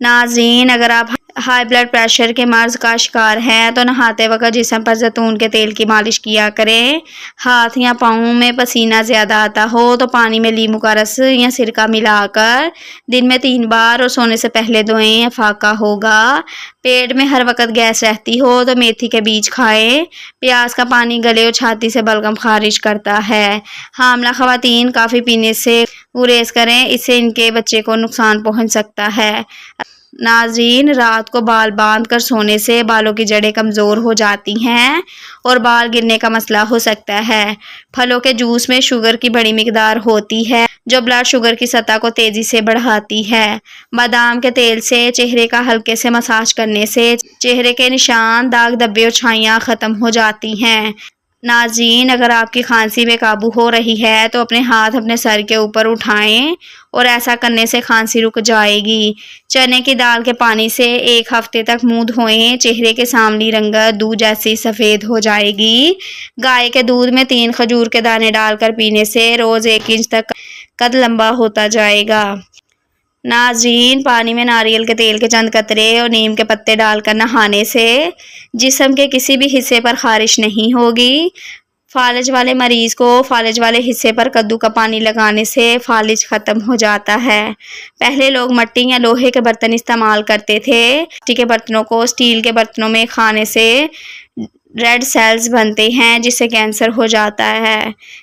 ناظرین، اگر آپ ہائی بلڈ پریشر کے مرض کا شکار ہیں تو نہاتے وقت جسم پر زیتون کے تیل کی مالش کیا کریں۔ ہاتھ یا پاؤں میں پسینہ زیادہ آتا ہو تو پانی میں لیموں کا رس یا سرکہ ملا کر دن میں 3 بار اور سونے سے پہلے دھوئیں، افاقہ ہوگا۔ پیٹ میں ہر وقت گیس رہتی ہو تو میتھی کے بیج کھائیں۔ پیاز کا پانی گلے اور چھاتی سے بلغم خارج کرتا ہے۔ حاملہ خواتین کافی پینے سے گریز کریں، اس سے ان کے بچے کو نقصان پہنچ سکتا ہے۔ ناظرین، رات کو بال باندھ کر سونے سے بالوں کی جڑیں کمزور ہو جاتی ہیں اور بال گرنے کا مسئلہ ہو سکتا ہے۔ پھلوں کے جوس میں شوگر کی بڑی مقدار ہوتی ہے جو بلڈ شوگر کی سطح کو تیزی سے بڑھاتی ہے۔ بادام کے تیل سے چہرے کا ہلکے سے مساج کرنے سے چہرے کے نشان، داغ دھبے اور چھائیاں ختم ہو جاتی ہیں۔ ناظرین، اگر آپ کی کھانسی بے قابو ہو رہی ہے تو اپنے ہاتھ اپنے سر کے اوپر اٹھائیں اور ایسا کرنے سے کھانسی رک جائے گی۔ چنے کی دال کے پانی سے 1 ہفتے تک منہ دھوئیں، چہرے کے ساملی رنگت دودھ جیسی سفید ہو جائے گی۔ گائے کے دودھ میں 3 کھجور کے دانے ڈال کر پینے سے روز 1 انچ تک قد لمبا ہوتا جائے گا۔ ناظرین، پانی میں ناریل کے تیل کے چند قطرے اور نیم کے پتے ڈال کر نہانے سے جسم کے کسی بھی حصے پر خارش نہیں ہوگی۔ فالج والے مریض کو فالج والے حصے پر کدو کا پانی لگانے سے فالج ختم ہو جاتا ہے۔ پہلے لوگ مٹی یا لوہے کے برتن استعمال کرتے تھے۔ مٹی کے برتنوں کو اسٹیل کے برتنوں میں کھانے سے ریڈ سیلز بنتے ہیں جس سے کینسر ہو جاتا ہے۔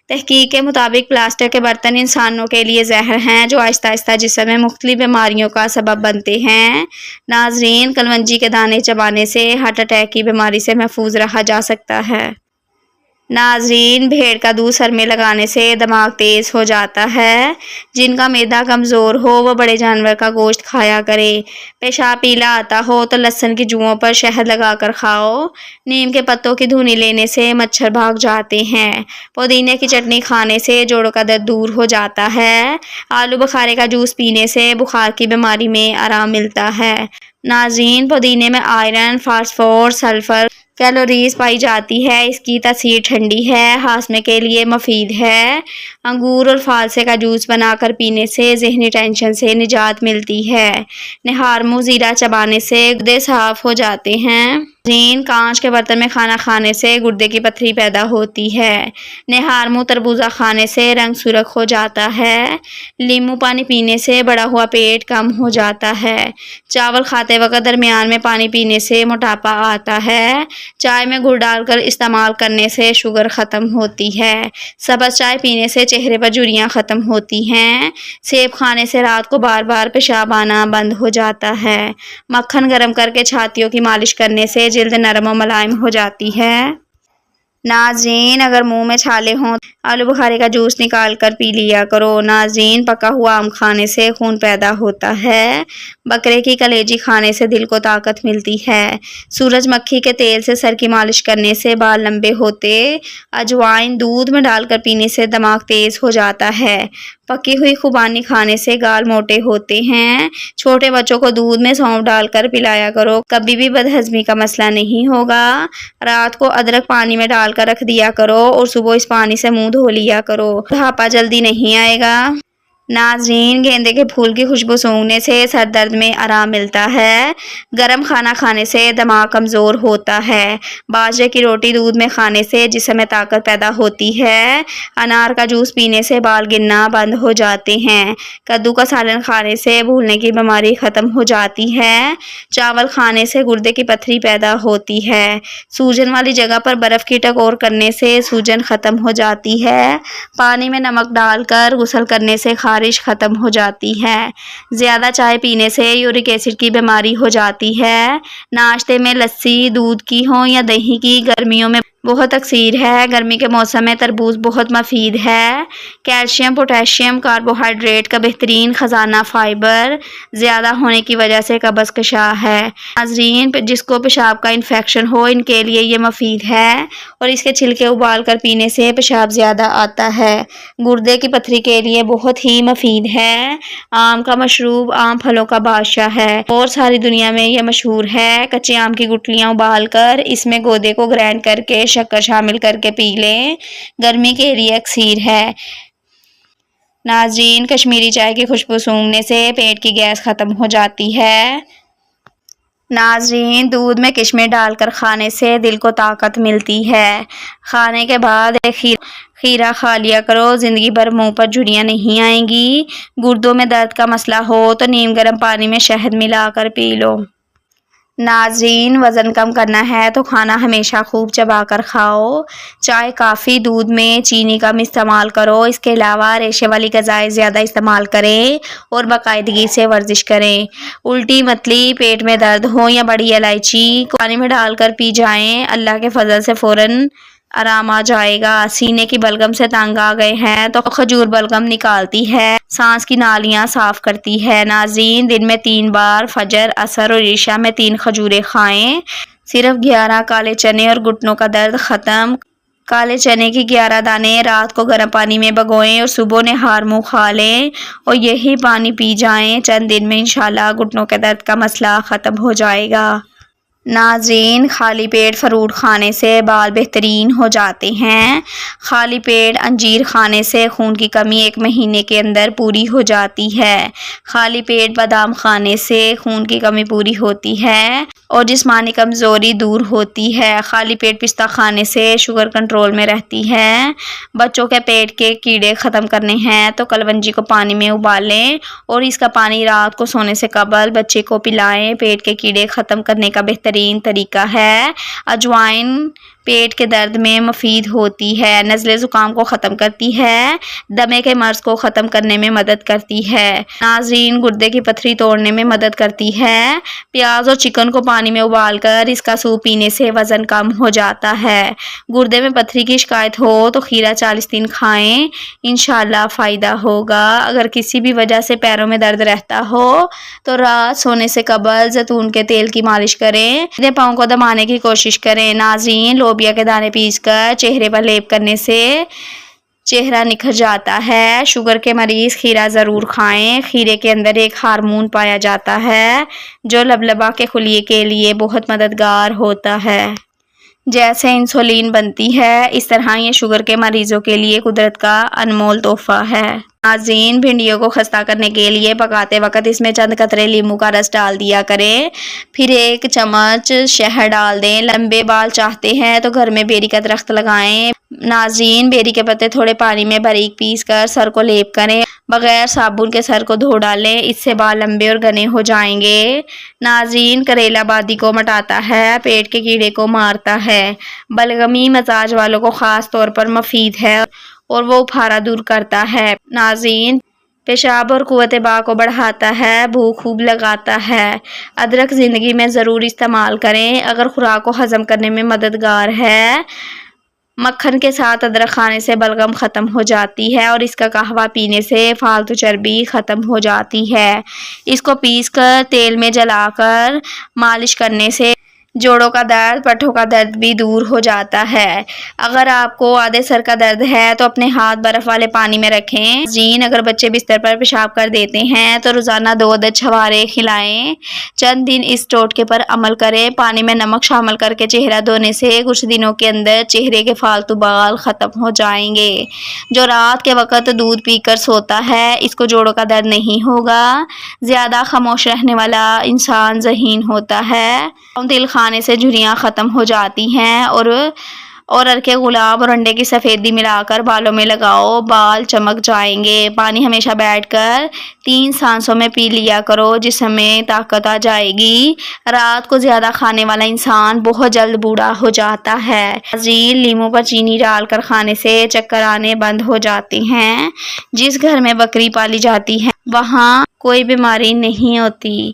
تحقیق کے مطابق پلاسٹک کے برتن انسانوں کے لیے زہر ہیں جو آہستہ آہستہ جسم میں مختلف بیماریوں کا سبب بنتے ہیں۔ ناظرین، کلونجی کے دانے چبانے سے ہارٹ اٹیک کی بیماری سے محفوظ رہا جا سکتا ہے۔ ناظرین، بھیڑ کا دودھ سر میں لگانے سے دماغ تیز ہو جاتا ہے۔ جن کا معدہ کمزور ہو وہ بڑے جانور کا گوشت کھایا کرے۔ پیشاب پیلا آتا ہو تو لہسن کی جوؤں پر شہد لگا کر کھاؤ۔ نیم کے پتوں کی دھونی لینے سے مچھر بھاگ جاتے ہیں۔ پودینے کی چٹنی کھانے سے جوڑوں کا درد دور ہو جاتا ہے۔ آلو بخارے کا جوس پینے سے بخار کی بیماری میں آرام ملتا ہے۔ ناظرین، پودینے میں آئرن، فاسفورس، سلفر، کیلوریز پائی جاتی ہے۔ اس کی تاثیر ٹھنڈی ہے، ہاضمے کے لیے مفید ہے۔ انگور اور فالسے کا جوس بنا کر پینے سے ذہنی ٹینشن سے نجات ملتی ہے۔ نہار منہ زیرہ چبانے سے گردے صاف ہو جاتے ہیں۔ کانچ کے برتن میں کھانا کھانے سے گردے کی پتھری پیدا ہوتی ہے۔ نہار منہ تربوزہ کھانے سے رنگ سرخ ہو جاتا ہے۔ لیموں پانی پینے سے بڑا ہوا پیٹ کم ہو جاتا ہے۔ چاول کھاتے وقت درمیان میں پانی پینے سے موٹاپا آتا ہے۔ چائے میں گڑ ڈال کر استعمال کرنے سے شوگر ختم ہوتی ہے۔ سبز چائے پینے سے چہرے پر جھریاں ختم ہوتی ہیں۔ سیب کھانے سے رات کو بار بار پیشاب آنا بند ہو جاتا ہے۔ مکھن گرم کر کے چھاتیوں کی مالش کرنے سے جلد نرم و ملائم ہو جاتی ہے۔ ناظرین، اگر منہ میں چھالے ہوں آلو بخارے کا جوس نکال کر پی لیا کرو۔ ناظرین، پکا ہوا آم کھانے سے خون پیدا ہوتا ہے۔ بکرے کی کلیجی کھانے سے دل کو طاقت ملتی ہے۔ سورج مکھی کے تیل سے سر کی مالش کرنے سے بال لمبے ہوتے۔ اجوائن دودھ میں ڈال کر پینے سے دماغ تیز ہو جاتا ہے۔ پکی ہوئی خوبانی کھانے سے گال موٹے ہوتے ہیں۔ چھوٹے بچوں کو دودھ میں سونف ڈال کر پلایا کرو، کبھی بھی بدہضمی کا مسئلہ نہیں ہوگا۔ رات کو ادرک پانی میں ڈال کر رکھ دیا کرو اور صبح اس پانی سے منہ دھو لیا کرو، بڑھاپا جلدی نہیں آئے گا۔ ناظرین، گیندے کے پھول کی خوشبو سونگھنے سے سر درد میں آرام ملتا ہے۔ گرم کھانا کھانے سے دماغ کمزور ہوتا ہے۔ باجرے کی روٹی دودھ میں کھانے سے جسم میں طاقت پیدا ہوتی ہے۔ انار کا جوس پینے سے بال گرنا بند ہو جاتے ہیں۔ کدو کا سالن کھانے سے بھولنے کی بیماری ختم ہو جاتی ہے۔ چاول کھانے سے گردے کی پتھری پیدا ہوتی ہے۔ سوجن والی جگہ پر برف کی ٹکور کرنے سے سوجن ختم ہو جاتی ہے۔ پانی میں نمک ڈال کر غسل کرنے سے خارش ختم ہو جاتی ہے۔ زیادہ چائے پینے سے یورک ایسڈ کی بیماری ہو جاتی ہے۔ ناشتے میں لسی دودھ کی ہو یا دہی کی گرمیوں میں بہت اکثیر ہے۔ گرمی کے موسم میں تربوز بہت مفید ہے۔ کیلشیم، پوٹاشیم، کاربوہائیڈریٹ کا بہترین خزانہ فائبر زیادہ ہونے کی وجہ سے قبض کشا ہے۔ ناظرین، جس کو پیشاب کا انفیکشن ہو ان کے لیے یہ مفید ہے اور اس کے چھلکے ابال کر پینے سے پیشاب زیادہ آتا ہے۔ گردے کی پتھری کے لیے بہت ہی مفید ہے۔ آم کا مشروب عام پھلوں کا بادشاہ ہے اور ساری دنیا میں یہ مشہور ہے۔ کچے آم کی گٹلیاں ابال کر اس میں گودے کو گرائنڈ کر کے شکر شامل کر کے پی لیں، گرمی کے لیے اکسیر ہے۔ ناظرین کشمیری چائے کی خوشبو سونگھنے سے پیٹ کی گیس ختم ہو جاتی ہے۔ ناظرین دودھ میں کشمش ڈال کر کھانے سے دل کو طاقت ملتی ہے۔ کھانے کے بعد ایک کھیرا کھا لیا کرو، زندگی بھر منہ پر جھریاں نہیں آئیں گی۔ گردوں میں درد کا مسئلہ ہو تو نیم گرم پانی میں شہد ملا کر پی لو۔ ناظرین وزن کم کرنا ہے تو کھانا ہمیشہ خوب چبا کر کھاؤ۔ چائے کافی دودھ میں چینی کم استعمال کرو۔ اس کے علاوہ ریشے والی غذائیں زیادہ استعمال کریں اور باقاعدگی سے ورزش کریں۔ الٹی متلی پیٹ میں درد ہو یا بڑی الائچی پانی میں ڈال کر پی جائیں، اللہ کے فضل سے فوراً آرام آ جائے گا۔ سینے کی بلغم سے تنگ آ گئے ہیں تو کھجور بلغم نکالتی ہے، سانس کی نالیاں صاف کرتی ہے۔ ناظرین دن میں 3 بار فجر، عصر اور عشاء میں 3 کھجوریں کھائیں۔ صرف 11 کالے چنے اور گھٹنوں کا درد ختم۔ کالے چنے کی 11 دانے رات کو گرم پانی میں بھگوئیں اور صبح نہار منہ کھا لیں اور یہی پانی پی جائیں۔ چند دن میں انشاءاللہ گھٹنوں کے درد کا مسئلہ ختم ہو جائے گا۔ ناظرین خالی پیٹ فروٹ کھانے سے بال بہترین ہو جاتے ہیں۔ خالی پیٹ انجیر کھانے سے خون کی کمی 1 مہینے کے اندر پوری ہو جاتی ہے۔ خالی پیٹ بادام کھانے سے خون کی کمی پوری ہوتی ہے اور جسمانی کمزوری دور ہوتی ہے۔ خالی پیٹ پستہ کھانے سے شوگر کنٹرول میں رہتی ہے۔ بچوں کے پیٹ کے کیڑے ختم کرنے ہیں تو کلونجی کو پانی میں ابالیں اور اس کا پانی رات کو سونے سے قبل بچے کو پلائیں۔ پیٹ کے کیڑے ختم کرنے کا بہترین طریقہ ہے اجوائن۔ پیٹ کے درد میں مفید ہوتی ہے، نزلے زکام کو ختم کرتی ہے، دمے کے مرض کو ختم کرنے میں مدد کرتی ہے۔ ناظرین گردے کی پتھری توڑنے میں مدد کرتی ہے۔ پیاز اور چکن کو پانی میں ابال کر اس کا سوپ پینے سے وزن کم ہو جاتا ہے۔ گردے میں پتھری کی شکایت ہو تو کھیرا 40 دن کھائیں، انشاءاللہ فائدہ ہوگا۔ اگر کسی بھی وجہ سے پیروں میں درد رہتا ہو تو رات سونے سے قبل زیتون کے تیل کی مالش کریں، اپنے پاؤں کو دبانے کی کوشش کریں۔ ناظرین لوبیا کے دانے پیس کر چہرے پر لیپ کرنے سے چہرہ نکھر جاتا ہے۔ شوگر کے مریض کھیرا ضرور کھائیں۔ کھیرے کے اندر ایک ہارمون پایا جاتا ہے جو لبلبہ کے خلیے کے لیے بہت مددگار ہوتا ہے۔ جیسے انسولین بنتی ہے اس طرح یہ شوگر کے مریضوں کے لیے قدرت کا انمول تحفہ ہے۔ ناظرین بھنڈیوں کو خستہ کرنے کے لیے پکاتے وقت اس میں چند قطرے لیموں کا رس ڈال دیا کریں، پھر 1 چمچ شہد ڈال دیں۔ لمبے بال چاہتے ہیں تو گھر میں بیری کا درخت لگائیں۔ ناظرین بیری کے پتے تھوڑے پانی میں باریک پیس کر سر کو لیپ کریں، بغیر صابن کے سر کو دھو ڈالیں، اس سے بال لمبے اور گھنے ہو جائیں گے۔ ناظرین کریلا بادی کو مٹاتا ہے، پیٹ کے کیڑے کو مارتا ہے، بلغمی مزاج والوں کو خاص طور پر مفید ہے اور وہ پھارا دور کرتا ہے۔ ناظرین پیشاب اور قوت بال کو بڑھاتا ہے، بھوک خوب لگاتا ہے۔ ادرک زندگی میں ضرور استعمال کریں اگر خوراک کو ہضم کرنے میں مددگار ہے۔ مکھن کے ساتھ ادرک کھانے سے بلغم ختم ہو جاتی ہے اور اس کا قہوہ پینے سے فالتو چربی ختم ہو جاتی ہے۔ اس کو پیس کر تیل میں جلا کر مالش کرنے سے جوڑوں کا درد، پٹھوں کا درد بھی دور ہو جاتا ہے۔ اگر آپ کو آدھے سر کا درد ہے تو اپنے ہاتھ برف والے پانی میں رکھیں۔ جین اگر بچے بستر پر پیشاب کر دیتے ہیں تو روزانہ 2 عدد چھوارے کھلائیں۔ چند دن اس ٹوٹکے پر عمل کریں۔ پانی میں نمک شامل کر کے چہرہ دھونے سے کچھ دنوں کے اندر چہرے کے فالتو بال ختم ہو جائیں گے۔ جو رات کے وقت دودھ پی کر سوتا ہے اس کو جوڑوں کا درد نہیں ہوگا۔ زیادہ خاموش رہنے والا انسان ذہین ہوتا ہے۔ تل کھانے سے جھریاں ختم ہو جاتی ہیں اور ارکے گلاب اور انڈے کی سفیدی ملا کر بالوں میں لگاؤ، بال چمک جائیں گے۔ پانی ہمیشہ بیٹھ کر 3 سانسوں میں پی لیا کرو، جسم میں طاقت آ جائے گی۔ رات کو زیادہ کھانے والا انسان بہت جلد بوڑھا ہو جاتا ہے۔ ناظرین لیموں پر چینی ڈال کر کھانے سے چکر آنے بند ہو جاتے ہیں۔ جس گھر میں بکری پالی جاتی ہے وہاں کوئی بیماری نہیں ہوتی۔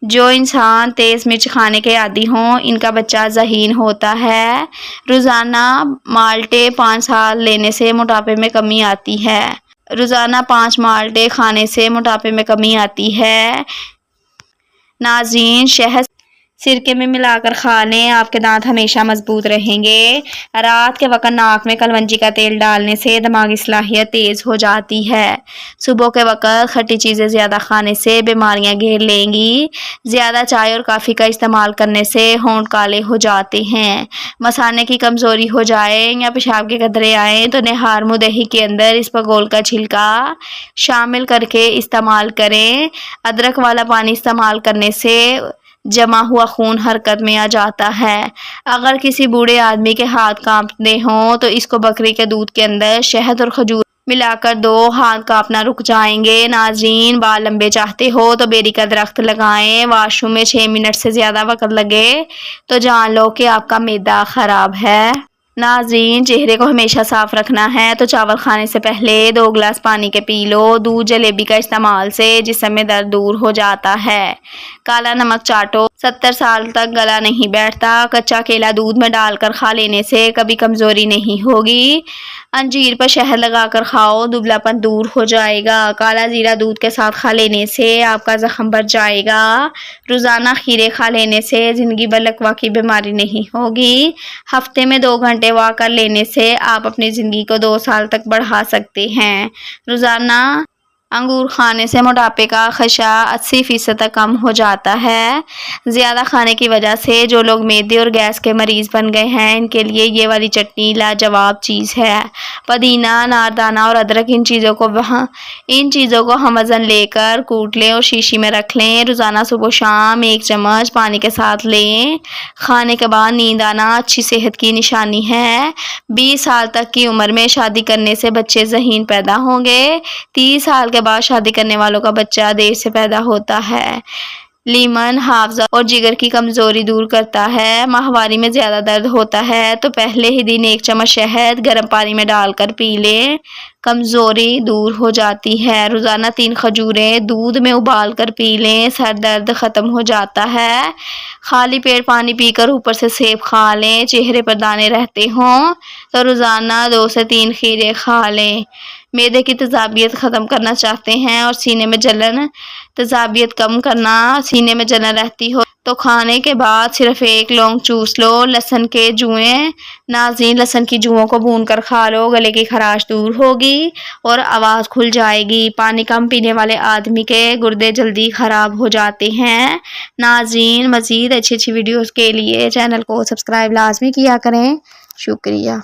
جو انسان تیز مرچ کھانے کے عادی ہوں ان کا بچہ ذہین ہوتا ہے۔ روزانہ مالٹے 5 سال لینے سے موٹاپے میں کمی آتی ہے۔ روزانہ 5 مالٹے کھانے سے موٹاپے میں کمی آتی ہے۔ ناظرین شہد سرکے میں ملا کر کھا لیں، آپ کے دانت ہمیشہ مضبوط رہیں گے۔ رات کے وقت ناک میں کلونجی کا تیل ڈالنے سے دماغی صلاحیت تیز ہو جاتی ہے۔ صبح کے وقت کھٹی چیزیں زیادہ کھانے سے بیماریاں گھیر لیں گی۔ زیادہ چائے اور کافی کا استعمال کرنے سے ہونٹ کالے ہو جاتے ہیں۔ مثانے کی کمزوری ہو جائے یا پیشاب کے قطرے آئیں تو نہار منہ دہی کے اندر اسپغول کا چھلکا شامل کر کے استعمال کریں۔ ادرک والا پانی استعمال کرنے سے جمع ہوا خون حرکت میں آ جاتا ہے۔ اگر کسی بوڑھے آدمی کے ہاتھ کانپتے ہوں تو اس کو بکری کے دودھ کے اندر شہد اور کھجور ملا کر دو، ہاتھ کانپنا رک جائیں گے۔ ناظرین، بال لمبے چاہتے ہو تو بیری کا درخت لگائیں۔ واش روم میں 6 منٹ سے زیادہ وقت لگے تو جان لو کہ آپ کا معدہ خراب ہے۔ ناظرین، چہرے کو ہمیشہ صاف رکھنا ہے تو چاول کھانے سے پہلے 2 گلاس پانی کے پی لو۔ دودھ جلیبی کا استعمال سے جسم میں درد دور ہو جاتا ہے۔ کالا نمک چاٹو، 70 سال تک گلا نہیں بیٹھتا۔ کچا کیلا دودھ میں ڈال کر کھا لینے سے کبھی کمزوری نہیں ہوگی۔ انجیر پر شہد لگا کر کھاؤ، دبلا پن دور ہو جائے گا۔ کالا زیرہ دودھ کے ساتھ کھا لینے سے آپ کا زخم بھر جائے گا۔ روزانہ کھیرے کھا لینے سے زندگی بھر لکوا کی بیماری نہیں ہوگی۔ ہفتے میں 2 گھنٹے واک کر لینے سے آپ اپنی زندگی کو 2 سال تک بڑھا سکتے ہیں۔ روزانہ انگور کھانے سے موٹاپے کا خدشہ 80% تک کم ہو جاتا ہے۔ زیادہ کھانے کی وجہ سے جو لوگ معدے اور گیس کے مریض بن گئے ہیں، ان کے لیے یہ والی چٹنی لاجواب چیز ہے۔ پودینہ، ناردانہ اور ادرک، ان چیزوں کو ہم وزن لے کر کوٹ لیں اور شیشی میں رکھ لیں۔ روزانہ صبح و شام 1 چمچ پانی کے ساتھ لیں۔ کھانے کے بعد نیند آنا اچھی صحت کی نشانی ہے۔ 20 سال تک کی عمر میں شادی کرنے سے بچے ذہین پیدا ہوں گے۔ 30 سال کے بعد شادی کرنے والوں کا بچہ دیر سے پیدا ہوتا ہے۔ لیمن حافظہ اور جگر کی کمزوری دور کرتا ہے۔ ماہواری میں زیادہ درد ہوتا ہے تو پہلے ہی دن 1 چمچ شہد گرم پانی میں ڈال کر پی لیں، کمزوری دور ہو جاتی ہے۔ روزانہ 3 کھجوریں دودھ میں ابال کر پی لیں، سر درد ختم ہو جاتا ہے۔ خالی پیٹ پانی پی کر اوپر سے سیب کھا لیں۔ چہرے پر دانے رہتے ہوں تو روزانہ 2 سے 3 کھیرے کھا لیں۔ معدے کی تیزابیت ختم کرنا چاہتے ہیں اور سینے میں تیزابیت کم کرنا، سینے میں جلن رہتی ہو تو کھانے کے بعد صرف 1 لونگ چوس لو۔ لہسن کے جوئیں، ناظرین، لہسن کی جوؤں کو بھون کر کھا لو، گلے کی خراش دور ہوگی اور آواز کھل جائے گی۔ پانی کم پینے والے آدمی کے گردے جلدی خراب ہو جاتے ہیں۔ ناظرین، مزید اچھی ویڈیوز کے لیے چینل کو سبسکرائب لازمی کیا کریں۔ شکریہ۔